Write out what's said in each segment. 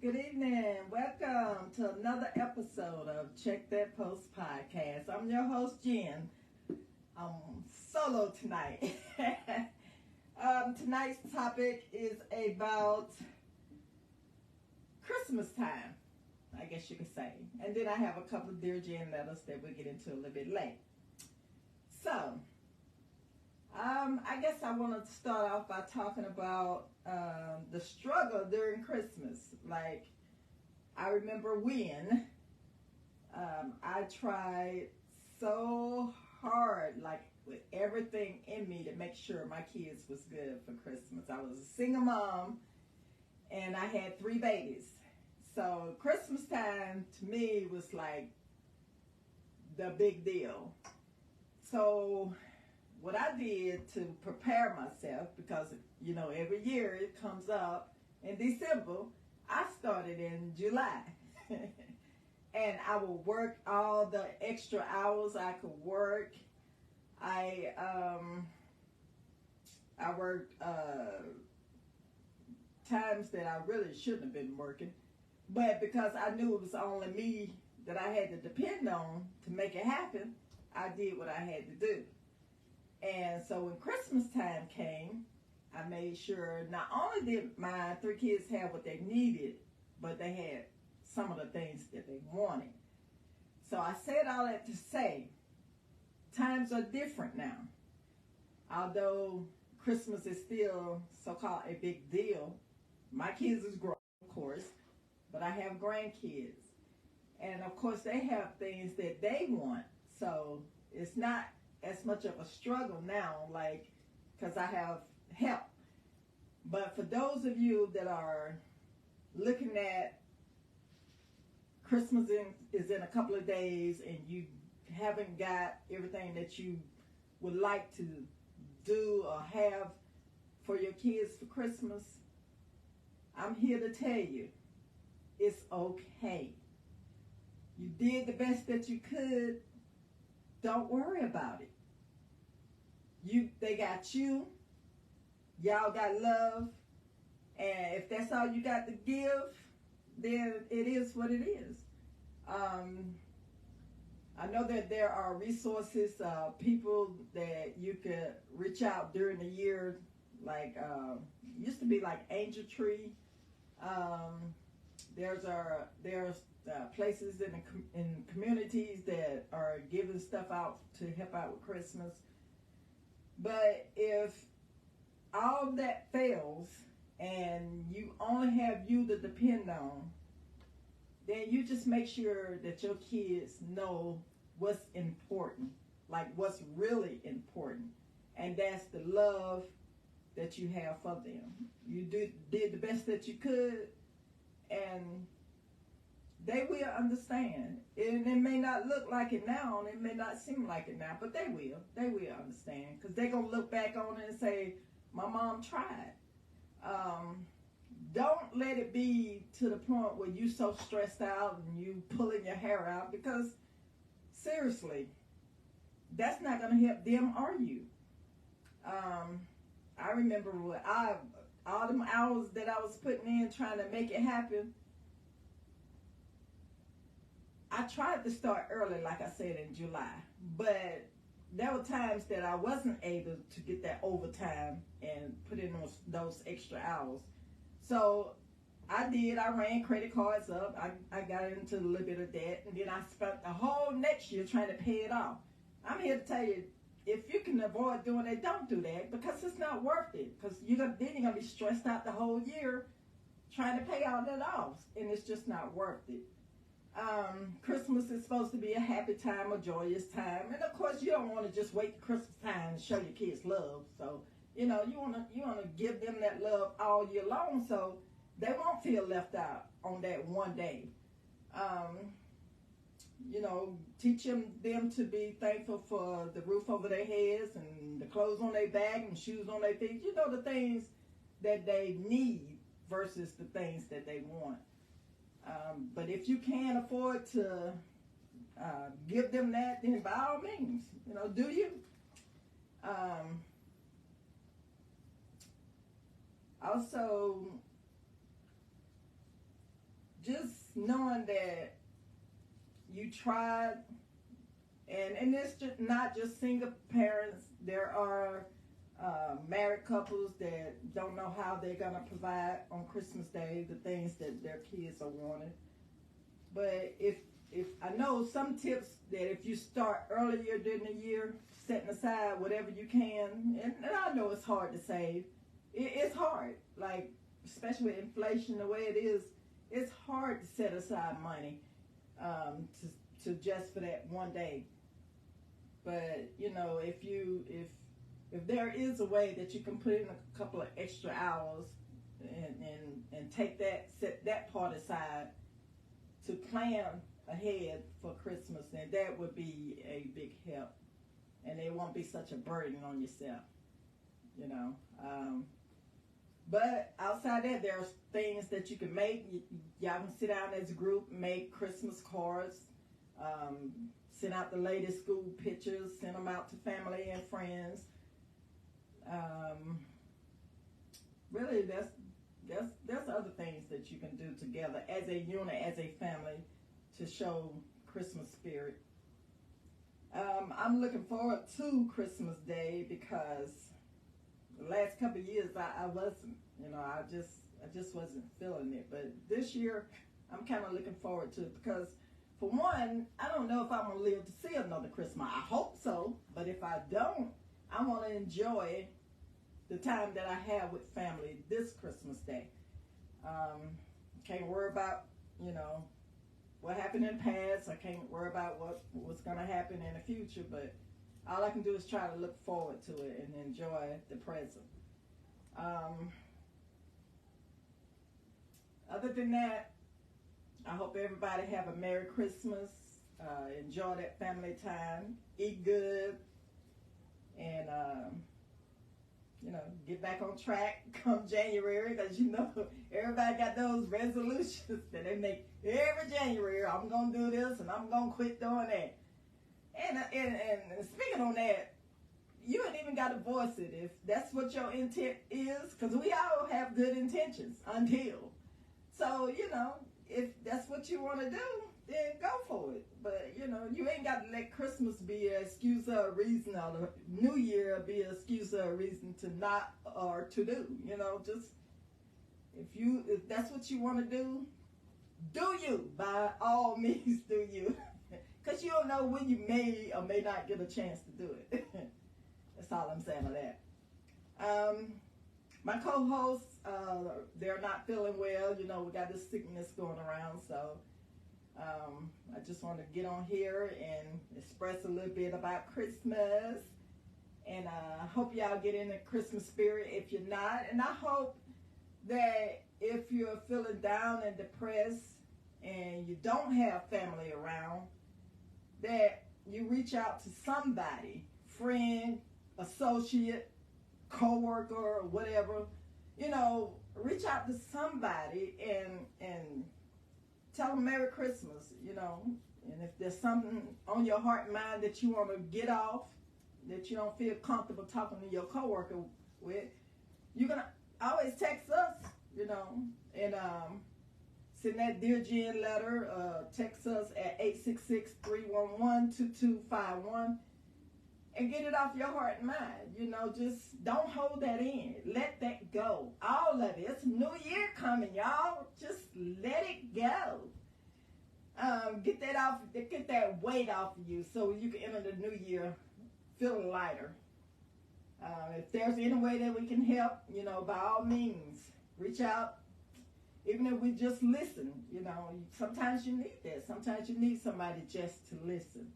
Good evening. Welcome to another episode of Check That Post podcast. I'm your host, Jen. I'm solo tonight. Tonight's topic is about Christmas time, I guess you could say. And then I have a couple of Dear Jen letters that we'll get into a little bit late. So, I guess I want to start off by talking about the struggle during Christmas. Like, I remember when I tried so hard, like with everything in me, to make sure my kids was good for Christmas. I was a single mom, and I had 3 babies. So Christmas time to me was like the big deal. So what I did to prepare myself, because, you know, every year it comes up in December, I started in July. And I would work all the extra hours I could work. I worked times that I really shouldn't have been working. But because I knew it was only me that I had to depend on to make it happen, I did what I had to do. And so when Christmas time came, I made sure not only did my 3 kids have what they needed, but they had some of the things that they wanted. So I said all that to say, times are different now. Although Christmas is still so-called a big deal, my kids is grown, of course, but I have grandkids. And of course they have things that they want. So it's not as much of a struggle now, like, because I have help. But for those of you that are looking at Christmas is in a couple of days and you haven't got everything that you would like to do or have for your kids for Christmas, I'm here to tell you, it's okay. You did the best that you could. Don't worry about it. They got you. Y'all got love. And if that's all you got to give, then it is what it is. I know that there are resources, people that you could reach out during the year, like used to be like Angel Tree. There's places in communities that are giving stuff out to help out with Christmas. But if all that fails and you only have you to depend on, then you just make sure that your kids know what's important, like what's really important. And that's the love that you have for them. You did the best that you could, and they will understand. And it may not look like it now, and it may not seem like it now, but they will. They will understand, because they're going to look back on it and say, my mom tried. Don't let it be to the point where you so stressed out and you pulling your hair out, because seriously, that's not going to help them or you. I remember all them hours that I was putting in trying to make it happen. I tried to start early, like I said, in July, but there were times that I wasn't able to get that overtime and put in those extra hours. So I ran credit cards up. I got into a little bit of debt, and then I spent the whole next year trying to pay it off. I'm here to tell you, if you can avoid doing that, don't do that, because it's not worth it. Because then you're going to be stressed out the whole year trying to pay all that off, and it's just not worth it. Christmas is supposed to be a happy time, a joyous time, and of course you don't want to just wait for Christmas time and show your kids love. So you want to give them that love all year long, so they won't feel left out on that one day. Teach them to be thankful for the roof over their heads and the clothes on their back and shoes on their feet. The things that they need versus the things that they want. But if you can't afford to give them that, then by all means, do you? Also, knowing that you tried, and it's just not just single parents. There are married couples that don't know how they're gonna provide on Christmas Day the things that their kids are wanting. But if I know some tips that if you start earlier during the year, setting aside whatever you can, and I know it's hard to save. It's hard, like especially with inflation the way it is. It's hard to set aside money to just for that one day. But you know, if there is a way that you can put in a couple of extra hours and set that part aside to plan ahead for Christmas, then that would be a big help, and it won't be such a burden on yourself, you know. But outside that, there's things that you can make. Y'all can sit down as a group, make Christmas cards, send out the latest school pictures, send them out to family and friends. Really, there's other things that you can do together as a unit, as a family, to show Christmas spirit. I'm looking forward to Christmas Day because the last couple of years I wasn't, you know, I just wasn't feeling it. But this year I'm kind of looking forward to it because, for one, I don't know if I'm gonna live to see another Christmas. I hope so, but if I don't, I want to enjoy the time that I have with family this Christmas Day. Can't worry about, you know, what happened in the past. I can't worry about what's going to happen in the future, but all I can do is try to look forward to it and enjoy the present. Other than that, I hope everybody have a Merry Christmas. Enjoy that family time. Eat good. And, you know, get back on track come January, because, you know, everybody got those resolutions that they make every January. I'm going to do this and I'm going to quit doing that. And speaking on that, you ain't even got to voice it if that's what your intent is, because we all have good intentions until. So, you know, if that's what you want to do, then go for it. But, you know, you ain't got to let Christmas be an excuse or a reason, or the New Year be an excuse or a reason to not or to do. You know, just if that's what you want to do you. By all means, do you. Because you don't know when you may or may not get a chance to do it. That's all I'm saying on that. My co-hosts, they're not feeling well. You know, we got this sickness going around, so I just want to get on here and express a little bit about Christmas. And I hope y'all get in the Christmas spirit if you're not. And I hope that if you're feeling down and depressed and you don't have family around, that you reach out to somebody, friend, associate, co-worker, or whatever. You know, reach out to somebody and tell them Merry Christmas, you know. And if there's something on your heart and mind that you want to get off, that you don't feel comfortable talking to your coworker with, you can always text us, you know, and send that Dear Jen letter. Text us at 866-311-2251 and get it off your heart and mind. You know, just don't hold that in. Let that go. All of it. It's New Year coming, y'all. Just let it go. Get that off. Get that weight off of you so you can enter the new year feeling lighter. If there's any way that we can help, you know, by all means, reach out. Even if we just listen, you know, sometimes you need that. Sometimes you need somebody just to listen.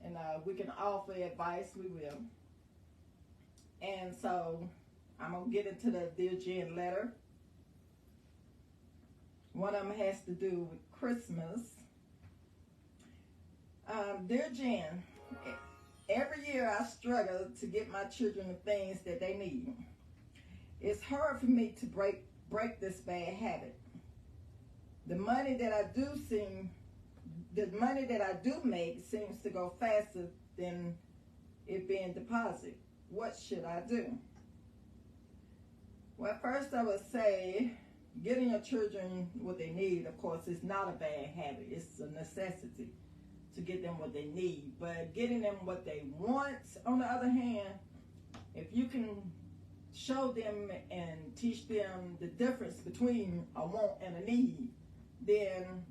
And we can offer advice, we will. And so I'm going to get into the Dear Jen letter. One of them has to do with Christmas. Dear Jen, every year I struggle to get my children the things that they need. It's hard for me to break this bad habit. The money that I do make seems to go faster than it being deposited. What should I do? Well, first I would say getting your children what they need, of course, is not a bad habit. It's a necessity to get them what they need. But getting them what they want, on the other hand, if you can show them and teach them the difference between a want and a need, then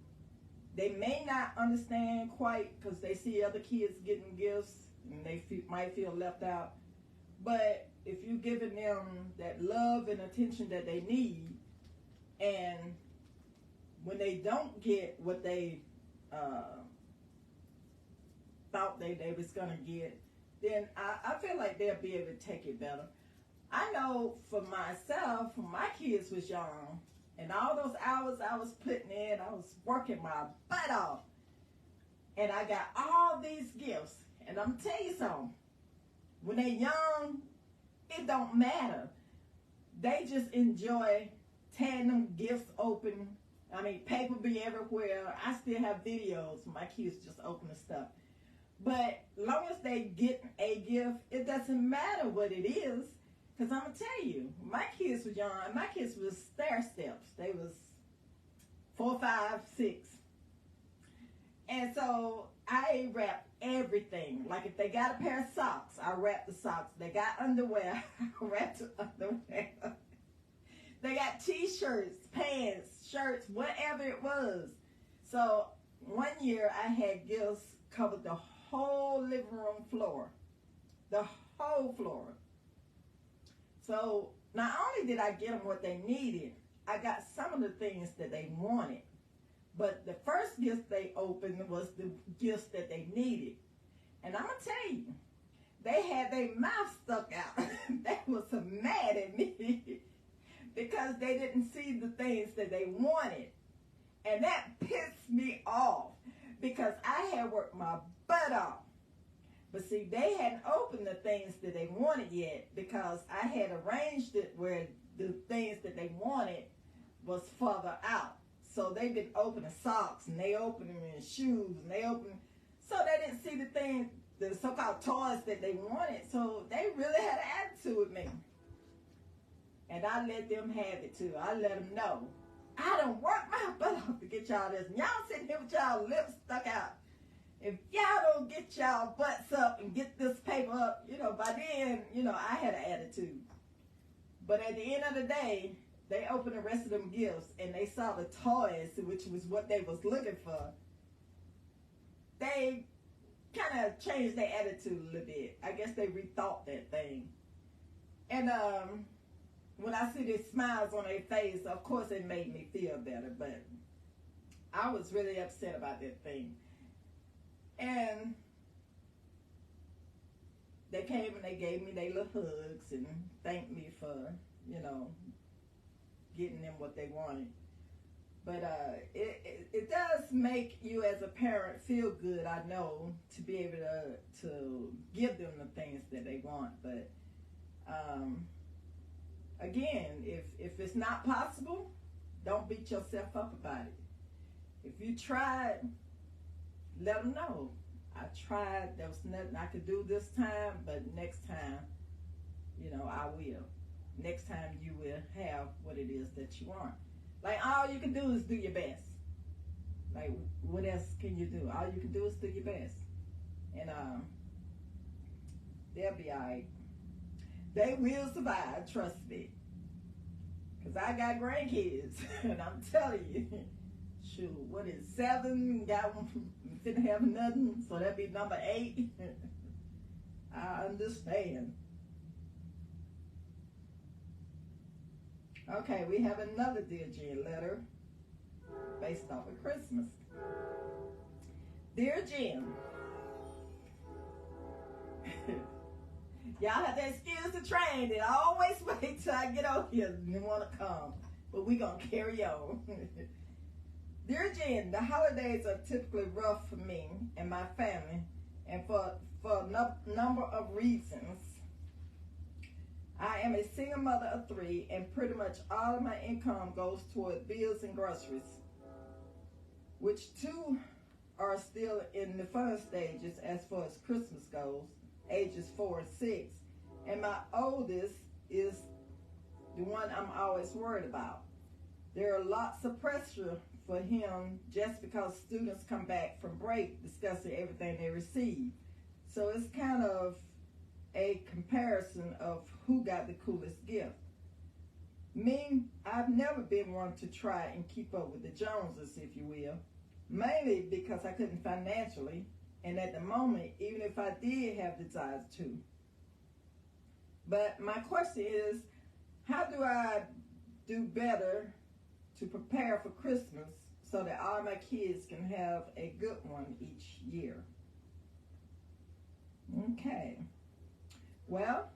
they may not understand quite because they see other kids getting gifts and they might feel left out. But if you're giving them that love and attention that they need, and when they don't get what they thought they was going to get, then I feel like they'll be able to take it better. I know for myself, when my kids was young, and all those hours I was putting in, I was working my butt off. And I got all these gifts. And I'm going to tell you something. When they're young, it don't matter. They just enjoy tearing them gifts open. I mean, paper be everywhere. I still have videos. My kids just opening stuff. But long as they get a gift, it doesn't matter what it is. Because I'm going to tell you, my kids were young. My kids was stair steps. They was 4, 5, 6. And so I wrapped everything. Like if they got a pair of socks, I wrapped the socks. They got underwear, I wrapped the underwear. They got t-shirts, pants, shirts, whatever it was. So one year I had gifts covered the whole living room floor. The whole floor. So not only did I get them what they needed, I got some of the things that they wanted. But the first gift they opened was the gifts that they needed. And I'm going to tell you, they had their mouth stuck out. They was so mad at me because they didn't see the things that they wanted. And that pissed me off because I had worked my butt off. But see, they hadn't opened the things that they wanted yet because I had arranged it where the things that they wanted was further out. So they didn't open the socks and they opened them in shoes and they opened. So they didn't see the things, the so-called toys that they wanted. So they really had an attitude with me. And I let them have it too. I let them know. I done worked my butt off to get y'all this. And y'all sitting here with y'all lips stuck out. If y'all don't get y'all butts up and get this paper up, by then, I had an attitude. But at the end of the day, they opened the rest of them gifts and they saw the toys, which was what they was looking for. They kind of changed their attitude a little bit. I guess they rethought that thing. And when I see these smiles on their face, of course it made me feel better. But I was really upset about that thing. And they came and they gave me their little hugs and thanked me for, getting them what they wanted. But it does make you as a parent feel good, I know, to be able to give them the things that they want. But again, if it's not possible, don't beat yourself up about it. If you tried, let them know. I tried. There was nothing I could do this time, but next time, I will. Next time you will have what it is that you want. Like, all you can do is do your best. Like, what else can you do? All you can do is do your best. And they'll be all right. They will survive, trust me. Because I got grandkids, and I'm telling you, shoot, what is 7? Got one, didn't have nothing, so that'd be number 8. I understand. Okay, we have another Dear Jen letter based off of Christmas. Dear Jen, y'all have to excuse the train. They always wait till I get over here and they want to come. But we going to carry on. Dear Jen, the holidays are typically rough for me and my family, and for a number of reasons. I am a single mother of 3, and pretty much all of my income goes toward bills and groceries, which 2 are still in the fun stages as far as Christmas goes, ages 4 and 6, and my oldest is the one I'm always worried about. There are lots of pressure for him just because students come back from break discussing everything they receive. So it's kind of a comparison of who got the coolest gift. Me, I've never been one to try and keep up with the Joneses, if you will, mainly because I couldn't financially, and at the moment, even if I did have desires to. But my question is, how do I do better to prepare for Christmas so that all my kids can have a good one each year? Okay. Well,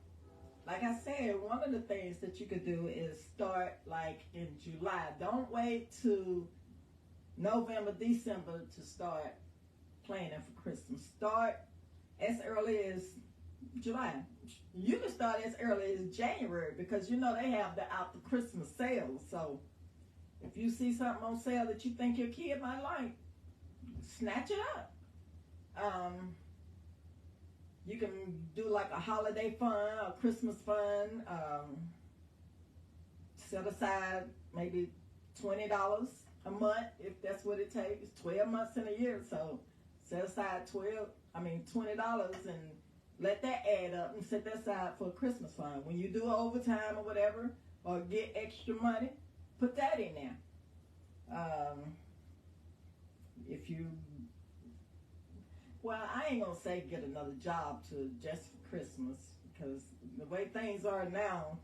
like I said, one of the things that you could do is start like in July. Don't wait to November, December to start planning for Christmas. Start as early as July. You can start as early as January because you know they have the after Christmas sales. So if you see something on sale that you think your kid might like, snatch it up. You can do like a holiday fund, a Christmas fund. Set aside maybe $20 a month if that's what it takes. 12 months in a year, so set aside $20 and let that add up and set that aside for a Christmas fund. When you do overtime or whatever, or get extra money, put that in there. If you Well, I ain't gonna say get another job to just for Christmas, because the way things are now,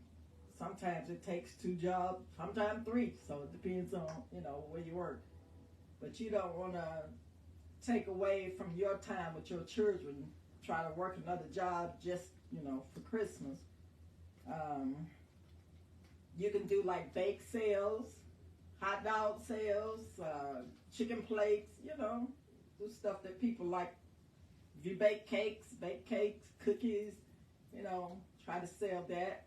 sometimes it takes 2 jobs, sometimes 3. So it depends on where you work. But you don't want to take away from your time with your children. Try to work another job just for Christmas. You can do like bake sales, hot dog sales, chicken plates. Do stuff that people like. If you bake cakes, cookies, try to sell that,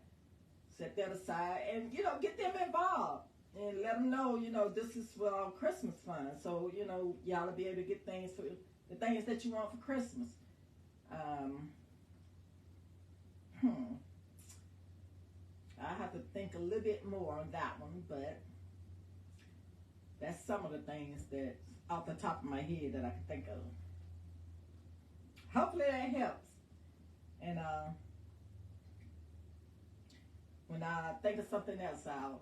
set that aside, and, get them involved and let them know, this is for our Christmas fund. So, y'all will be able to get things for the things that you want for Christmas. I have to think a little bit more on that one, but that's some of the things that off the top of my head that I can think of. Hopefully that helps. And when I think of something else, I'll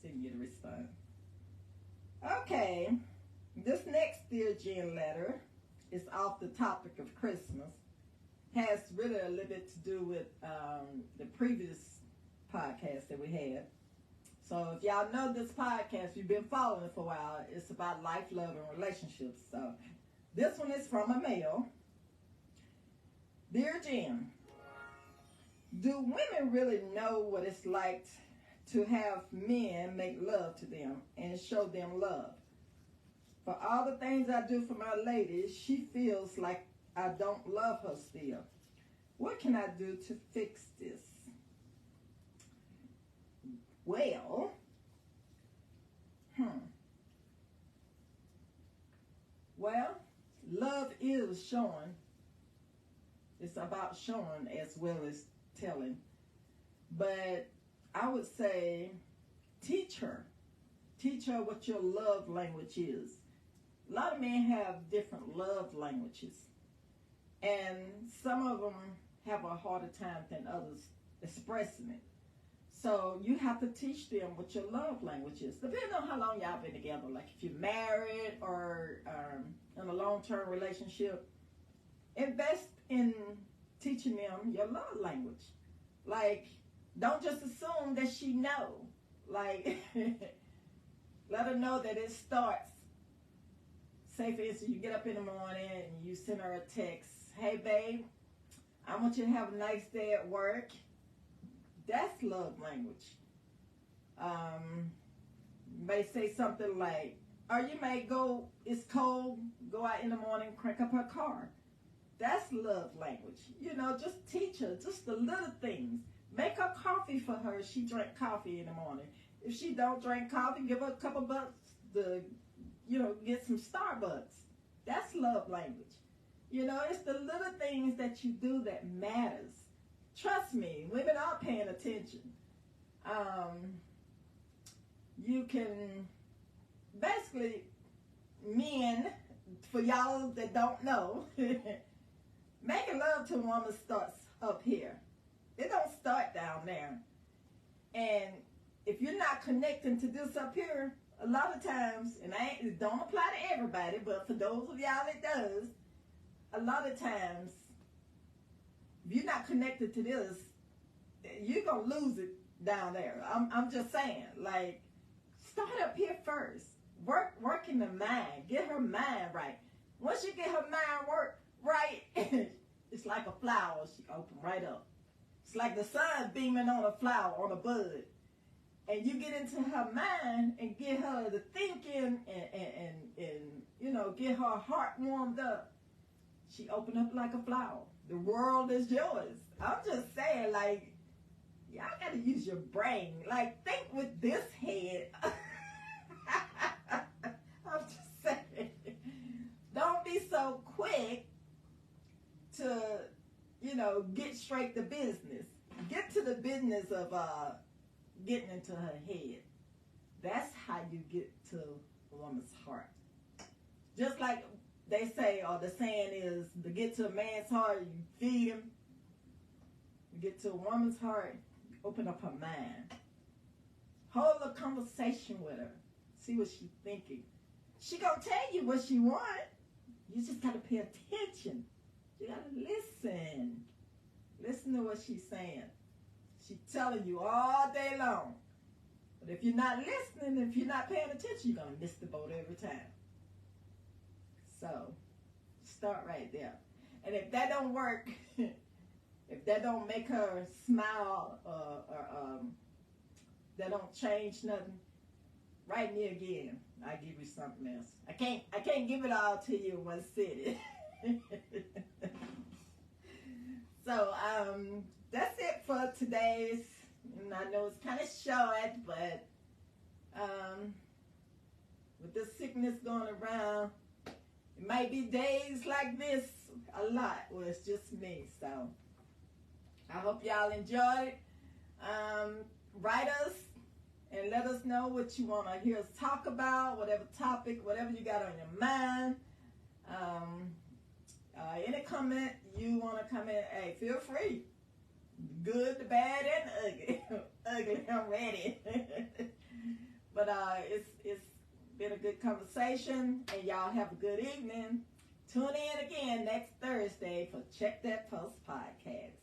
send you the response. Okay, this next Dear Jen letter is off the topic of Christmas. Has really a little bit to do with the previous podcast that we had. So if y'all know this podcast, you've been following it for a while, it's about life, love, and relationships. So this one is from a male. Dear Jen, do women really know what it's like to have men make love to them and show them love? For all the things I do for my lady, she feels like I don't love her still. What can I do to fix this? Well, love is showing. It's about showing as well as telling. But I would say teach her. Teach her what your love language is. A lot of men have different love languages. And some of them have a harder time than others expressing it. So you have to teach them what your love language is. Depending on how long y'all been together. Like if you're married or in a long-term relationship, invest in teaching them your love language. Like, don't just assume that she know. Like, let her know that it starts. Say, for instance, you get up in the morning and you send her a text. Hey, babe, I want you to have a nice day at work. That's love language. You may say something like, or you may go, it's cold, go out in the morning, crank up her car. That's love language. Just teach her just the little things. Make her coffee for her. She drink coffee in the morning. If she don't drink coffee, give her a couple bucks to, get some Starbucks. That's love language. It's the little things that you do that matters. Trust me, women are paying attention. you can basically, men, for y'all that don't know, making love to a woman starts up here. It don't start down there. And if you're not connecting to this up here, a lot of times, and it don't apply to everybody, but for those of y'all it does, a lot of times, if you're not connected to this, you're going to lose it down there. I'm just saying, like, start up here first. Work in the mind. Get her mind right. Once you get her mind right, it's like a flower. She open right up. It's like the sun beaming on a flower, on a bud. And you get into her mind and get her to thinking and you know, get her heart warmed up. She open up like a flower. The world is yours. I'm just saying, like, y'all got to use your brain. Like, think with this head. I'm just saying. Don't be so quick to, you know, get straight to business. Get to the business of getting into her head. That's how you get to a woman's heart. Just like they say, or the saying is, to get to a man's heart, you feed him. You get to a woman's heart, you open up her mind. Hold a conversation with her. See what she's thinking. She gonna tell you what she want. You just gotta pay attention. You gotta listen. Listen to what she's saying. She's telling you all day long. But if you're not listening, if you're not paying attention, you're gonna miss the boat every time. So, start right there. And if that don't work, if that don't make her smile or that don't change nothing, write me again. I'll give you something else. I can't give it all to you in one sitting. So that's it for today's. And I know it's kind of short, but with this sickness going around, it might be days like this a lot. Well, it's just me. So I hope y'all enjoyed it. Write us and let us know what you want to hear us talk about, whatever topic, whatever you got on your mind. Any comment you want to comment, hey, feel free. Good, the bad, and ugly. Ugly, I'm ready. But it's been a good conversation, and y'all have a good evening. Tune in again next Thursday for Check That Pulse podcast.